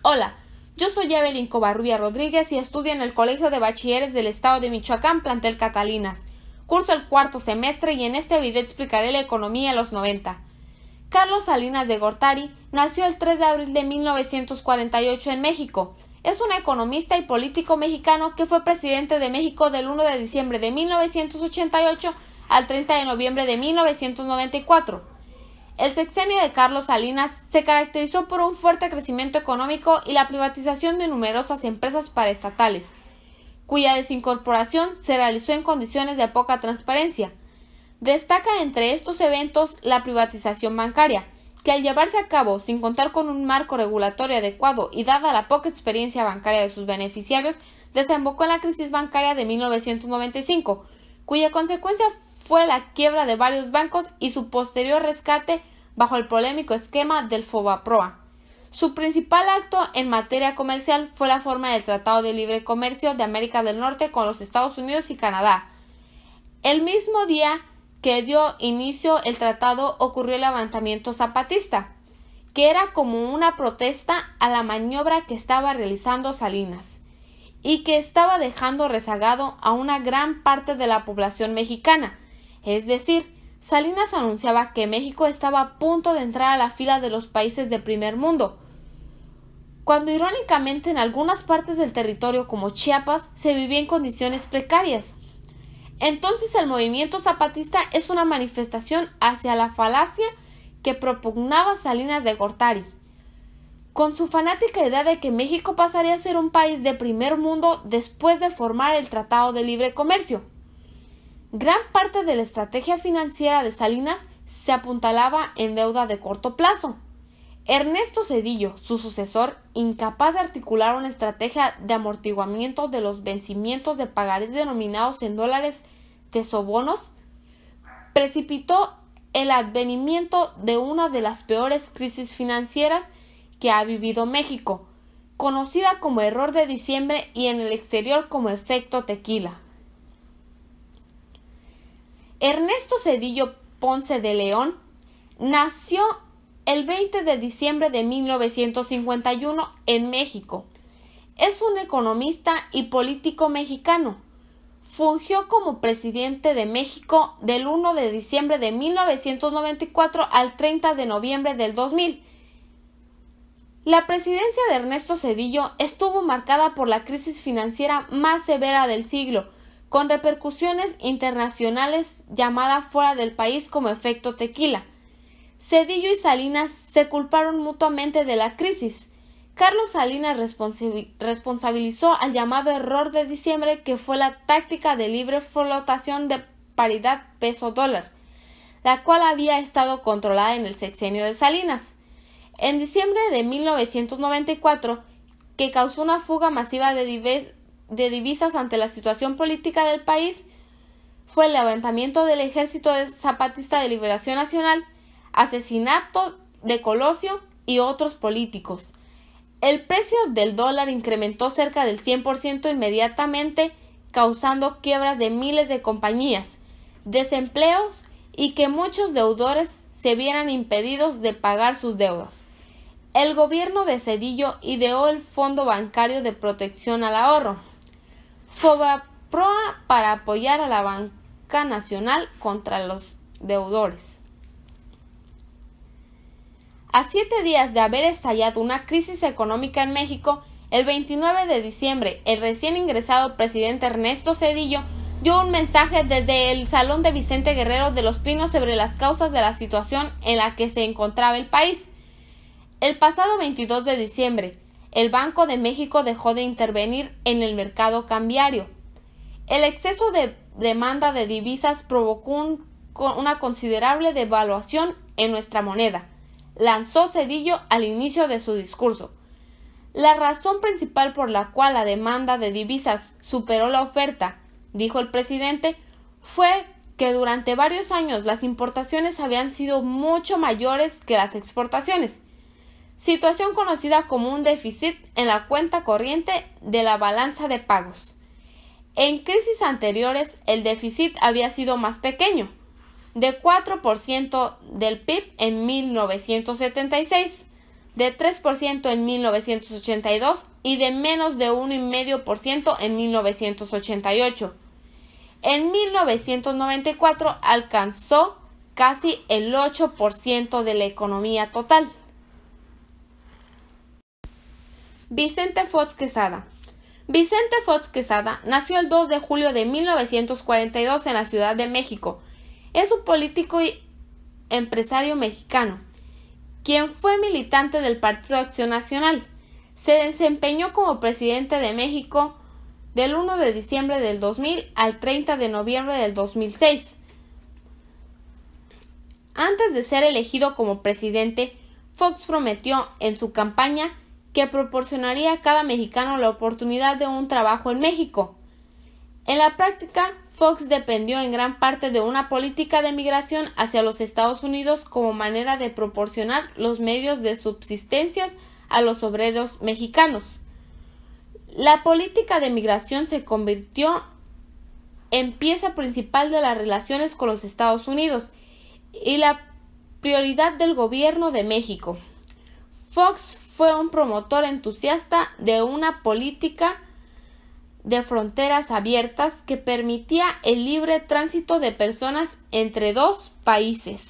Hola, yo soy Evelyn Covarrubia Rodríguez y estudio en el Colegio de Bachilleres del Estado de Michoacán, plantel Catalinas. Curso el cuarto semestre y en este video explicaré la economía en los 90. Carlos Salinas de Gortari nació el 3 de abril de 1948 en México. Es un economista y político mexicano que fue presidente de México del 1 de diciembre de 1988 al 30 de noviembre de 1994. El sexenio de Carlos Salinas se caracterizó por un fuerte crecimiento económico y la privatización de numerosas empresas paraestatales, cuya desincorporación se realizó en condiciones de poca transparencia. Destaca entre estos eventos la privatización bancaria, que al llevarse a cabo sin contar con un marco regulatorio adecuado y dada la poca experiencia bancaria de sus beneficiarios, desembocó en la crisis bancaria de 1995, cuya consecuencia fue la quiebra de varios bancos y su posterior rescate bajo el polémico esquema del Fobaproa. Su principal acto en materia comercial fue la forma del Tratado de Libre Comercio de América del Norte con los Estados Unidos y Canadá. El mismo día que dio inicio el tratado ocurrió el levantamiento zapatista, que era como una protesta a la maniobra que estaba realizando Salinas y que estaba dejando rezagado a una gran parte de la población mexicana. Es decir, Salinas anunciaba que México estaba a punto de entrar a la fila de los países de primer mundo, cuando irónicamente en algunas partes del territorio como Chiapas se vivía en condiciones precarias. Entonces el movimiento zapatista es una manifestación hacia la falacia que propugnaba Salinas de Gortari, con su fanática idea de que México pasaría a ser un país de primer mundo después de formar el Tratado de Libre Comercio. Gran parte de la estrategia financiera de Salinas se apuntalaba en deuda de corto plazo. Ernesto Zedillo, su sucesor, incapaz de articular una estrategia de amortiguamiento de los vencimientos de pagarés denominados en dólares tesobonos, precipitó el advenimiento de una de las peores crisis financieras que ha vivido México, conocida como error de diciembre y en el exterior como efecto tequila. Ernesto Zedillo Ponce de León nació el 20 de diciembre de 1951 en México. Es un economista y político mexicano. Fungió como presidente de México del 1 de diciembre de 1994 al 30 de noviembre del 2000. La presidencia de Ernesto Zedillo estuvo marcada por la crisis financiera más severa del siglo, con repercusiones internacionales llamada fuera del país como efecto tequila. Zedillo y Salinas se culparon mutuamente de la crisis. Carlos Salinas responsabilizó al llamado error de diciembre, que fue la táctica de libre flotación de paridad peso-dólar, la cual había estado controlada en el sexenio de Salinas. En diciembre de 1994, que causó una fuga masiva de divisas ante la situación política del país, fue el levantamiento del Ejército Zapatista de Liberación Nacional, asesinato de Colosio y otros políticos. El precio del dólar incrementó cerca del 100% inmediatamente, causando quiebras de miles de compañías, desempleos y que muchos deudores se vieran impedidos de pagar sus deudas. El gobierno de Zedillo ideó el Fondo Bancario de Protección al Ahorro, Fobaproa, para apoyar a la banca nacional contra los deudores. A 7 días de haber estallado una crisis económica en México, el 29 de diciembre, el recién ingresado presidente Ernesto Zedillo dio un mensaje desde el Salón de Vicente Guerrero de Los Pinos sobre las causas de la situación en la que se encontraba el país. El pasado 22 de diciembre, el Banco de México dejó de intervenir en el mercado cambiario. El exceso de demanda de divisas provocó una considerable devaluación en nuestra moneda, lanzó Zedillo al inicio de su discurso. La razón principal por la cual la demanda de divisas superó la oferta, dijo el presidente, fue que durante varios años las importaciones habían sido mucho mayores que las exportaciones, situación conocida como un déficit en la cuenta corriente de la balanza de pagos. En crisis anteriores el déficit había sido más pequeño, de 4% del PIB en 1976, de 3% en 1982 y de menos de 1,5% en 1988. En 1994 alcanzó casi el 8% de la economía total. Vicente Fox Quesada. Vicente Fox Quesada nació el 2 de julio de 1942 en la Ciudad de México. Es un político y empresario mexicano, quien fue militante del Partido Acción Nacional. Se desempeñó como presidente de México del 1 de diciembre del 2000 al 30 de noviembre del 2006. Antes de ser elegido como presidente, Fox prometió en su campaña que proporcionaría a cada mexicano la oportunidad de un trabajo en México. En la práctica, Fox dependió en gran parte de una política de migración hacia los Estados Unidos como manera de proporcionar los medios de subsistencia a los obreros mexicanos. La política de migración se convirtió en pieza principal de las relaciones con los Estados Unidos y la prioridad del gobierno de México. Fox fue un promotor entusiasta de una política de fronteras abiertas que permitía el libre tránsito de personas entre dos países.